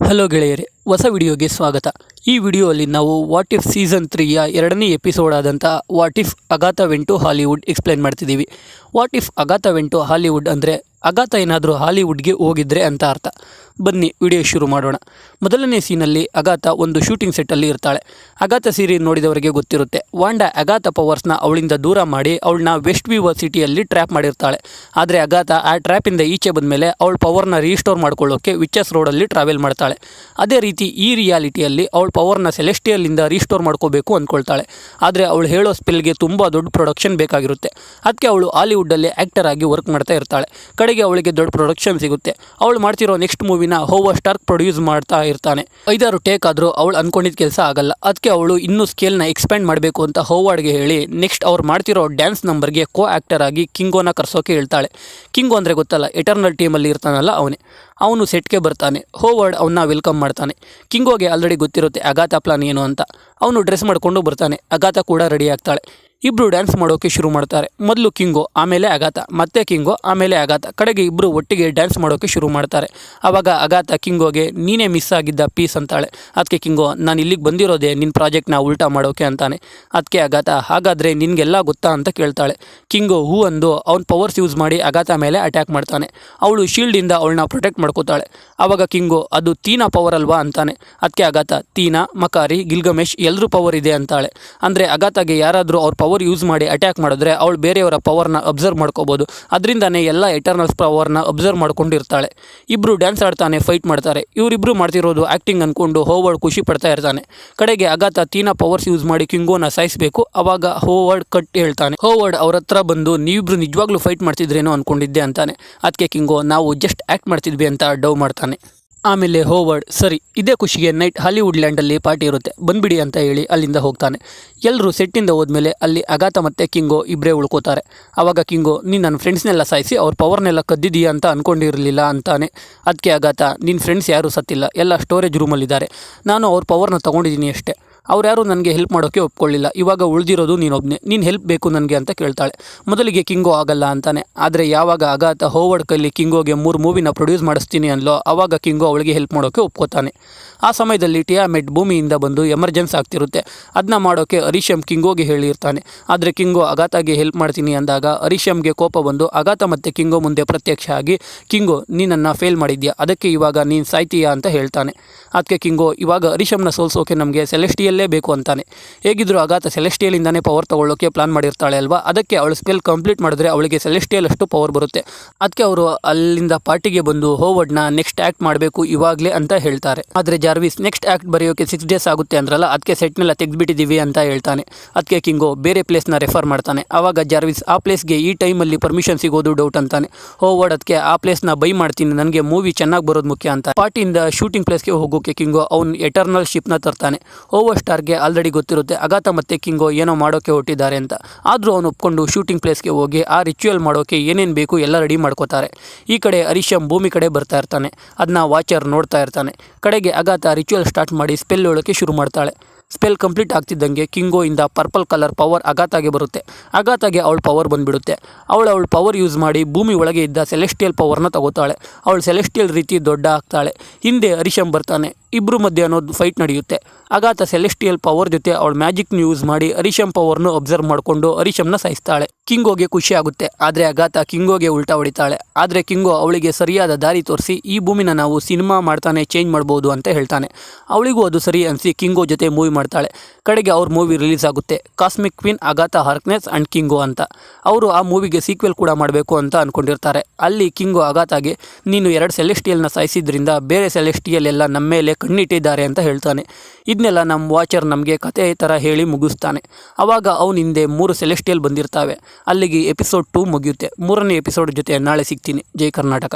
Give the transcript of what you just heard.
Hello ಗೆಳೆಯರೇ, ಹೊಸ ವಿಡಿಯೋಗೆ ಸ್ವಾಗತ. ಈ ವಿಡಿಯೋದಲ್ಲಿ ನಾವು ವಾಟ್ ಇಫ್ ಸೀಸನ್ 3ಯ ಎರಡನೇ ಎಪಿಸೋಡ್ ಆದಂಥ what if Agatha went to Hollywood explain ಮಾಡ್ತಿದ್ದೀವಿ. What if Agatha went to Hollywood ಅಂದರೆ ಅಗಾಥಾ ಏನಾದರೂ ಹಾಲಿವುಡ್ಗೆ ಹೋಗಿದ್ರೆ ಅಂತ ಅರ್ಥ. ಬನ್ನಿ ವಿಡಿಯೋ ಶುರು ಮಾಡೋಣ. ಮೊದಲನೇ ಸೀನಲ್ಲಿ ಅಗಾಥಾ ಒಂದು ಶೂಟಿಂಗ್ ಸೆಟ್ಟಲ್ಲಿ ಇರ್ತಾಳೆ. ಅಗಾಥಾ ಸೀರೀಸ್ ನೋಡಿದವರಿಗೆ ಗೊತ್ತಿರುತ್ತೆ, ವಾಂಡಾ ಅಗಾಥಾ ಪವರ್ಸ್ನ ಅವಳಿಂದ ದೂರ ಮಾಡಿ ಅವಳನ್ನ ವೆಸ್ಟ್ ವಿವರ್ ಸಿಟಿಯಲ್ಲಿ ಟ್ರ್ಯಾಪ್ ಮಾಡಿರ್ತಾಳೆ. ಆದರೆ ಅಗಾಥಾ ಆ ಟ್ರ್ಯಾಪಿಂದ ಈಚೆ ಬಂದಮೇಲೆ ಅವಳ ಪವರ್ನ ರೀಸ್ಟೋರ್ ಮಾಡ್ಕೊಳ್ಳೋಕ್ಕೆ ವಿಚಸ್ ರೋಡಲ್ಲಿ ಟ್ರಾವೆಲ್ ಮಾಡ್ತಾಳೆ. ಅದೇ ರೀತಿ ಈ ರಿಯಾಲಿಟಿಯಲ್ಲಿ ಅವಳ ಪವರ್ನ ಸೆಲೆಸ್ಟಿಯಲ್ಲಿಂದ ರೀಸ್ಟೋರ್ ಮಾಡ್ಕೋಬೇಕು ಅಂದ್ಕೊಳ್ತಾಳೆ. ಆದರೆ ಅವಳು ಹೇಳೋ ಸ್ಪೆಲ್ಗೆ ತುಂಬ ದೊಡ್ಡ ಪ್ರೊಡಕ್ಷನ್ ಬೇಕಾಗಿರುತ್ತೆ. ಅದಕ್ಕೆ ಅವಳು ಹಾಲಿವುಡ್ಡಲ್ಲಿ ಆ್ಯಕ್ಟರ್ ಆಗಿ ವರ್ಕ್ ಮಾಡ್ತಾ ಇರ್ತಾಳೆ. ಕಡೆಗೆ ಅವಳಿಗೆ ದೊಡ್ಡ ಪ್ರೊಡಕ್ಷನ್ ಸಿಗುತ್ತೆ. ಅವಳು ಮಾಡ್ತಿರೋ ನೆಕ್ಸ್ಟ್ ಮೂವಿನ ಹೋವರ್ಡ್ ಸ್ಟಾರ್ಕ್ ಪ್ರೊಡ್ಯೂಸ್ ಮಾಡ್ತಾ ಇರ್ತಾನೆ. 5-6 ಟೇಕ್ ಆದರೂ ಅವಳು ಅಂದ್ಕೊಂಡಿದ್ದ ಕೆಲಸ ಆಗಲ್ಲ. ಅದಕ್ಕೆ ಅವಳು ಇನ್ನೂ ಸ್ಕೇಲ್ನ ಎಕ್ಸ್ಪ್ಯಾಂಡ್ ಮಾಡಬೇಕು ಅಂತ ಹೋವರ್ಡ್ಗೆ ಹೇಳಿ ನೆಕ್ಸ್ಟ್ ಅವ್ರು ಮಾಡ್ತಿರೋ ಡ್ಯಾನ್ಸ್ ನಂಬರ್ಗೆ ಕೋ ಆ್ಯಕ್ಟರ್ ಆಗಿ ಕಿಂಗೋನ ಕರ್ಸೋಕೆ ಹೇಳ್ತಾಳೆ. ಕಿಂಗೋ ಅಂದರೆ ಗೊತ್ತಲ್ಲ, ಎಟರ್ನಲ್ ಟೀಮಲ್ಲಿ ಇರ್ತಾನಲ್ಲ ಅವನೇ. ಅವನು ಸೆಟ್ಗೆ ಬರ್ತಾನೆ. ಹೋವರ್ಡ್ ಅವನ್ನ ವೆಲ್ಕಮ್ ಮಾಡ್ತಾನೆ. ಕಿಂಗೋಗೆ ಆಲ್ರೆಡಿ ಗೊತ್ತಿರುತ್ತೆ ಅಗಾಥಾ ಪ್ಲಾನ್ ಏನು ಅಂತ. ಅವನು ಡ್ರೆಸ್ ಮಾಡಿಕೊಂಡು ಬರ್ತಾನೆ. ಅಗಾಥಾ ಕೂಡ ರೆಡಿ ಆಗ್ತಾಳೆ. ಇಬ್ಬರು ಡ್ಯಾನ್ಸ್ ಮಾಡೋಕ್ಕೆ ಶುರು ಮಾಡ್ತಾರೆ. ಮೊದಲು ಕಿಂಗೋ, ಆಮೇಲೆ ಅಗಾಥಾ, ಮತ್ತೆ ಕಿಂಗೋ, ಆಮೇಲೆ ಅಗಾಥಾ. ಕಡೆಗೆ ಇಬ್ಬರು ಒಟ್ಟಿಗೆ ಡ್ಯಾನ್ಸ್ ಮಾಡೋಕ್ಕೆ ಶುರು ಮಾಡ್ತಾರೆ. ಆವಾಗ ಅಗಾಥಾ ಕಿಂಗೋಗೆ ನೀನೇ ಮಿಸ್ ಆಗಿದ್ದ ಪೀಸ್ ಅಂತಾಳೆ. ಅದಕ್ಕೆ ಕಿಂಗೋ, ನಾನು ಇಲ್ಲಿಗೆ ಬಂದಿರೋದೇ ನಿನ್ನ ಪ್ರಾಜೆಕ್ಟ್ನ ಉಲ್ಟಾ ಮಾಡೋಕೆ ಅಂತಾನೆ. ಅದಕ್ಕೆ ಅಗಾಥಾ, ಹಾಗಾದರೆ ನಿನಗೆಲ್ಲ ಗೊತ್ತಾ ಅಂತ ಕೇಳ್ತಾಳೆ. ಕಿಂಗೋ ಹೂ ಅಂದು ಅವ್ನ ಪವರ್ಸ್ ಯೂಸ್ ಮಾಡಿ ಅಗಾಥಾ ಮೇಲೆ ಅಟ್ಯಾಕ್ ಮಾಡ್ತಾನೆ. ಅವಳು ಶೀಲ್ಡಿಂದ ಅವಳನ್ನ ಪ್ರೊಟೆಕ್ಟ್ ಮಾಡ್ಕೋತಾಳೆ. ಆವಾಗ ಕಿಂಗೋ, ಅದು ತೀನಾ ಪವರ್ ಅಲ್ವಾ ಅಂತಾನೆ. ಅದಕ್ಕೆ ಅಗಾಥಾ, ತೀನಾ, ಮಕಾರಿ, ಗಿಲ್ಗಮೇಶ್ ಎಲ್ಲರೂ ಪವರ್ ಇದೆ ಅಂತಾಳೆ. ಅಂದರೆ ಅಗಾಥಾಗೆ ಯಾರಾದರೂ ಅವ್ರ ಪವರ್ ಯೂಸ್ ಮಾಡಿ ಅಟ್ಯಾಕ್ ಮಾಡಿದ್ರೆ ಅವಳು ಬೇರೆಯವರ ಪವರ್ನ ಅಬ್ಸರ್ವ್ ಮಾಡ್ಕೋಬೋದು. ಅದರಿಂದನೇ ಎಲ್ಲ ಎಟರ್ನಲ್ಸ್ ಪವರ್ನ ಅಬ್ಸರ್ವ್ ಮಾಡ್ಕೊಂಡಿರ್ತಾಳೆ. ಇಬ್ಬರು ಡ್ಯಾನ್ಸ್ ಆಡ್ತಾನೆ, ಫೈಟ್ ಮಾಡ್ತಾರೆ. ಇವರಿಬ್ಬರು ಮಾಡ್ತಿರೋದು ಆ್ಯಕ್ಟಿಂಗ್ ಅಂದ್ಕೊಂಡು ಹೋವರ್ಡ್ ಖುಷಿ ಪಡ್ತಾ ಇರ್ತಾನೆ. ಕಡೆಗೆ ಅಗಾಥಾ ತೀನಾ ಪವರ್ಸ್ ಯೂಸ್ ಮಾಡಿ ಕಿಂಗೋನ ಸಾಯಿಸಬೇಕು. ಅವಾಗ ಹೋವರ್ಡ್ ಕಟ್ ಹೇಳ್ತಾನೆ. ಹೋವರ್ಡ್ ಅವ್ರ ಹತ್ರ ಬಂದು ನೀವಿಬ್ರು ನಿಜವಾಗ್ಲೂ ಫೈಟ್ ಮಾಡ್ತಿದ್ರೇನೋ ಅಂದ್ಕೊಂಡಿದ್ದೆ ಅಂತಾನೆ. ಅದಕ್ಕೆ ಕಿಂಗೋ, ನಾವು ಜಸ್ಟ್ ಆ್ಯಕ್ಟ್ ಮಾಡ್ತಿದ್ವಿ ಅಂತ ಡವ್ ಮಾಡ್ತಾನೆ. ಆಮೇಲೆ ಹೋವರ್ಡ್, ಸರಿ ಇದೇ ಖುಷಿಗೆ ನೈಟ್ ಹಾಲಿವುಡ್ ಲ್ಯಾಂಡಲ್ಲಿ ಪಾರ್ಟಿ ಇರುತ್ತೆ, ಬಂದ್ಬಿಡಿ ಅಂತ ಹೇಳಿ ಅಲ್ಲಿಂದ ಹೋಗ್ತಾನೆ. ಎಲ್ಲರೂ ಸೆಟ್ಟಿಂದ ಹೋದ್ಮೇಲೆ ಅಲ್ಲಿ ಅಗಾಥಾ ಮತ್ತು ಕಿಂಗೋ ಇಬ್ಬರೇ ಉಳ್ಕೋತಾರೆ. ಆವಾಗ ಕಿಂಗೋ, ನೀನು ನನ್ನ ಫ್ರೆಂಡ್ಸ್ನೆಲ್ಲ ಸಾಯಿಸಿ ಅವ್ರ ಪವರ್ನೆಲ್ಲ ಕದ್ದಿದೀಯ ಅಂತ ಅಂದ್ಕೊಂಡಿರಲಿಲ್ಲ ಅಂತಾನೆ. ಅದಕ್ಕೆ ಅಗಾಥಾ, ನಿನ್ನ ಫ್ರೆಂಡ್ಸ್ ಯಾರೂ ಸತ್ತಿಲ್ಲ, ಎಲ್ಲ ಸ್ಟೋರೇಜ್ ರೂಮಲ್ಲಿದ್ದಾರೆ. ನಾನು ಅವ್ರ ಪವರ್ನ ತೊಗೊಂಡಿದ್ದೀನಿ ಅಷ್ಟೇ. ಅವ್ರು ಯಾರೂ ನನಗೆ ಹೆಲ್ಪ್ ಮಾಡೋಕ್ಕೆ ಒಪ್ಕೊಳ್ಳಿಲ್ಲ. ಇವಾಗ ಉಳಿದಿರೋದು ನೀನೊಬ್ಬನೇ. ನೀನು ಹೆಲ್ಪ್ ಬೇಕು ನನಗೆ ಅಂತ ಕೇಳ್ತಾಳೆ. ಮೊದಲಿಗೆ ಕಿಂಗೋ ಆಗಲ್ಲ ಅಂತಾನೆ. ಆದರೆ ಯಾವಾಗ ಅಗಾಥಾ ಹೋವರ್ಡ್ ಕೈಲಿ ಕಿಂಗೋಗೆ 3 ಮೂವಿನ ಪ್ರೊಡ್ಯೂಸ್ ಮಾಡಿಸ್ತೀನಿ ಅನ್ಲೋ, ಆವಾಗ ಕಿಂಗೋ ಅವಳಿಗೆ ಹೆಲ್ಪ್ ಮಾಡೋಕ್ಕೆ ಒಪ್ಕೋತಾನೆ. ಆ ಸಮಯದಲ್ಲಿ ಟಿಯಾಮೆಟ್ ಭೂಮಿಯಿಂದ ಬಂದು ಎಮರ್ಜೆನ್ಸಿ ಆಗ್ತಿರುತ್ತೆ. ಅದನ್ನ ಮಾಡೋಕ್ಕೆ ಅರಿಶಮ್ ಕಿಂಗೋಗೆ ಹೇಳಿರ್ತಾನೆ. ಆದರೆ ಕಿಂಗೋ ಅಗಾಥಾಗೆ ಹೆಲ್ಪ್ ಮಾಡ್ತೀನಿ ಅಂದಾಗ ಅರಿಶಮ್ಗೆ ಕೋಪ ಬಂದು ಅಗಾಥಾ ಮತ್ತು ಕಿಂಗೋ ಮುಂದೆ ಪ್ರತ್ಯಕ್ಷ ಆಗಿ, ಕಿಂಗೋ ನೀನನ್ನು ಫೇಲ್ ಮಾಡಿದ್ಯಾ, ಅದಕ್ಕೆ ಇವಾಗ ನೀನು ಸಾಯ್ತೀಯಾ ಅಂತ ಹೇಳ್ತಾನೆ. ಅದಕ್ಕೆ ಕಿಂಗೋ, ಇವಾಗ ಅರಿಶಮ್ನ ಸೋಲ್ಸೋಕೆ ನಮಗೆ ಸೆಲೆಸ್ಟಿಯಲ್ಲೇ ಬೇಕು ಅಂತಾನೆ. ಹೇಗಿದ್ರು ಅಗಾಥಾ ಸೆಲೆಸ್ಟಿಯಲಿಂದಾನೇ ಪವರ್ ತೊಗೊಳ್ಳೋಕೆ ಪ್ಲಾನ್ ಮಾಡಿರ್ತಾಳೆ ಅಲ್ವಾ. ಅದಕ್ಕೆ ಅವಳು ಸ್ಪೆಲ್ ಕಂಪ್ಲೀಟ್ ಮಾಡಿದ್ರೆ ಅವಳಿಗೆ ಸೆಲೆಸ್ಟಿಯಲ್ ಅಷ್ಟು ಪವರ್ ಬರುತ್ತೆ. ಅದಕ್ಕೆ ಅವರು ಅಲ್ಲಿಂದ ಪಾರ್ಟಿಗೆ ಬಂದು ಹೋವರ್ಡ್ನ ನೆಕ್ಸ್ಟ್ ಆ್ಯಕ್ಟ್ ಮಾಡಬೇಕು ಇವಾಗಲೇ ಅಂತ ಹೇಳ್ತಾರೆ. ಆದರೆ ಜಾರ್ವಿಸ್, ನೆಕ್ಸ್ಟ್ ಆ್ಯಕ್ಟ್ ಬರೆಯೋಕೆ 6 ಡೇಸ್ ಆಗುತ್ತೆ ಅಂದ್ರಲ್ಲ, ಅದಕ್ಕೆ ಸೆಟ್ನೆಲ್ಲ ತೆಗೆದುಬಿಟ್ಟಿದ್ದೀವಿ ಅಂತ ಹೇಳ್ತಾನೆ. ಅದಕ್ಕೆ ಕಿಂಗೋ ಬೇರೆ ಪ್ಲೇಸ್ನ ರೆಫರ್ ಮಾಡ್ತಾನೆ. ಆವಾಗ ಜಾರ್ವಿಸ್, ಆ ಪ್ಲೇಸ್ಗೆ ಈ ಟೈಮಲ್ಲಿ ಪರ್ಮಿಷನ್ ಸಿಗೋದು ಡೌಟ್ ಅಂತಾನೆ. ಹೋವರ್ಡ್ ಅದಕ್ಕೆ ಆ ಪ್ಲೇಸ್ನ ಬೈ ಮಾಡ್ತೀನಿ, ನನಗೆ ಮೂವಿ ಚೆನ್ನಾಗಿ ಬರೋದು ಮುಖ್ಯ ಅಂತ. ಪಾರ್ಟಿಯಿಂದ ಶೂಟಿಂಗ್ ಪ್ಲೇಸ್ಗೆ ಹೋಗೋಕೆ ಕಿಂಗೋ ಅವ್ನು ಎಟರ್ನಲ್ ಶಿಪ್ನ ತರ್ತಾನೆ. ಹೋವರ್ಡ್ ಸ್ಟಾರ್ಗೆ ಆಲ್ರೆಡಿ ಗೊತ್ತಿರುತ್ತೆ ಅಗಾಥಾ ಮತ್ತು ಕಿಂಗೋ ಏನೋ ಮಾಡೋಕ್ಕೆ ಹೊಟ್ಟಿದ್ದಾರೆ ಅಂತ. ಆದರೂ ಅವನು ಒಪ್ಕೊಂಡು ಶೂಟಿಂಗ್ ಪ್ಲೇಸ್ಗೆ ಹೋಗಿ ಆ ರಿಚುವಲ್ ಮಾಡೋಕ್ಕೆ ಏನೇನು ಬೇಕು ಎಲ್ಲ ರೆಡಿ ಮಾಡ್ಕೋತಾರೆ. ಈ ಕಡೆ ಅರಿಶಮ್ ಭೂಮಿ ಕಡೆ ಬರ್ತಾ ಇರ್ತಾನೆ. ಅದನ್ನ ವಾಚರ್ ನೋಡ್ತಾ ಇರ್ತಾನೆ. ಕಡೆಗೆ ಅಗಾಥಾ ರಿಚುವಲ್ ಸ್ಟಾರ್ಟ್ ಮಾಡಿ ಸ್ಪೆಲ್ ಹೇಳೋಕ್ಕೆ ಶುರು ಮಾಡ್ತಾಳೆ. ಸ್ಪೆಲ್ ಕಂಪ್ಲೀಟ್ ಆಗ್ತಿದ್ದಂಗೆ ಕಿಂಗೋ ಇಂದ ಪರ್ಪಲ್ ಕಲರ್ ಪವರ್ ಅಗಾಥಾಗೆ ಬರುತ್ತೆ. ಅಗಾಥಾಗೆ ಅವಳ ಪವರ್ ಬಂದುಬಿಡುತ್ತೆ. ಅವಳು ಪವರ್ ಯೂಸ್ ಮಾಡಿ ಭೂಮಿ ಒಳಗೆ ಇದ್ದ ಸೆಲೆಸ್ಟಿಯಲ್ ಪವರ್ನ ತಗೋತಾಳೆ. ಅವಳು ಸೆಲೆಸ್ಟಿಯಲ್ ರೀತಿ ದೊಡ್ಡ ಆಗ್ತಾಳೆ. ಹಿಂದೆ ಅರಿಶಮ್ ಬರ್ತಾನೆ. ಇಬ್ಬರು ಮಧ್ಯೆ ಅನ್ನೋದು ಫೈಟ್ ನಡೆಯುತ್ತೆ. ಅಗಾಥಾ ಸೆಲೆಸ್ಟಿಯಲ್ ಪವರ್ ಜೊತೆ ಅವಳು ಮ್ಯಾಜಿಕ್ನ ಯೂಸ್ ಮಾಡಿ ಅರಿಶಮ್ ಪವರ್ನು ಅಬ್ಸರ್ವ್ ಮಾಡಿಕೊಂಡು ಅರಿಶಮ್ನ ಸಾಯಿಸ್ತಾಳೆ. ಕಿಂಗೋಗೆ ಖುಷಿ ಆಗುತ್ತೆ. ಆದರೆ ಅಗಾಥಾ ಕಿಂಗೋಗೆ ಉಲ್ಟಾ ಹೊಡಿತಾಳೆ. ಆದರೆ ಕಿಂಗೋ ಅವಳಿಗೆ ಸರಿಯಾದ ದಾರಿ ತೋರಿಸಿ ಈ ಭೂಮಿನ ನಾವು ಸಿನಿಮಾ ಮಾಡ್ತಾನೆ ಚೇಂಜ್ ಮಾಡ್ಬೋದು ಅಂತ ಹೇಳ್ತಾನೆ. ಅವಳಿಗೂ ಅದು ಸರಿ ಅನಿಸಿ ಕಿಂಗೋ ಜೊತೆ ಮೂವಿ ಮಾಡ್ತಾಳೆ. ಕಡೆಗೆ ಅವ್ರ ಮೂವಿ ರಿಲೀಸ್ ಆಗುತ್ತೆ, ಕಾಸ್ಮಿಕ್ ಕ್ವೀನ್ ಅಗಾಥಾ ಹಾರ್ಕ್ನೆಸ್ ಆ್ಯಂಡ್ ಕಿಂಗೋ ಅಂತ. ಅವರು ಆ ಮೂವಿಗೆ ಸೀಕ್ವೆಲ್ ಕೂಡ ಮಾಡಬೇಕು ಅಂತ ಅಂದ್ಕೊಂಡಿರ್ತಾರೆ. ಅಲ್ಲಿ ಕಿಂಗೋ ಅಗಾಥಾಗೆ, ನೀನು 2 ಸೆಲೆಸ್ಟಿಯಲ್ನ ಸಾಯಿಸಿದ್ರಿಂದ ಬೇರೆ ಸೆಲೆಸ್ಟಿಯಲ್ ಎಲ್ಲ ನಮ್ಮ ಮೇಲೆ ಕಣ್ಣಿಟ್ಟಿದ್ದಾರೆ ಅಂತ ಹೇಳ್ತಾನೆ. ಇದನ್ನೆಲ್ಲ ನಮ್ಮ ವಾಚರ್ ನಮಗೆ ಕತೆ ಥರ ಹೇಳಿ ಮುಗಿಸ್ತಾನೆ. ಆವಾಗ ಅವನ ಹಿಂದೆ 3 ಸೆಲೆಸ್ಟಿಯಲ್ ಬಂದಿರ್ತಾವೆ. ಅಲ್ಲಿಗೆ ಎಪಿಸೋಡ್ 2 ಮುಗಿಯುತ್ತೆ. 3ನೇ ಎಪಿಸೋಡ್ ಜೊತೆ ನಾಳೆ ಸಿಗ್ತೀನಿ. ಜೈ ಕರ್ನಾಟಕ.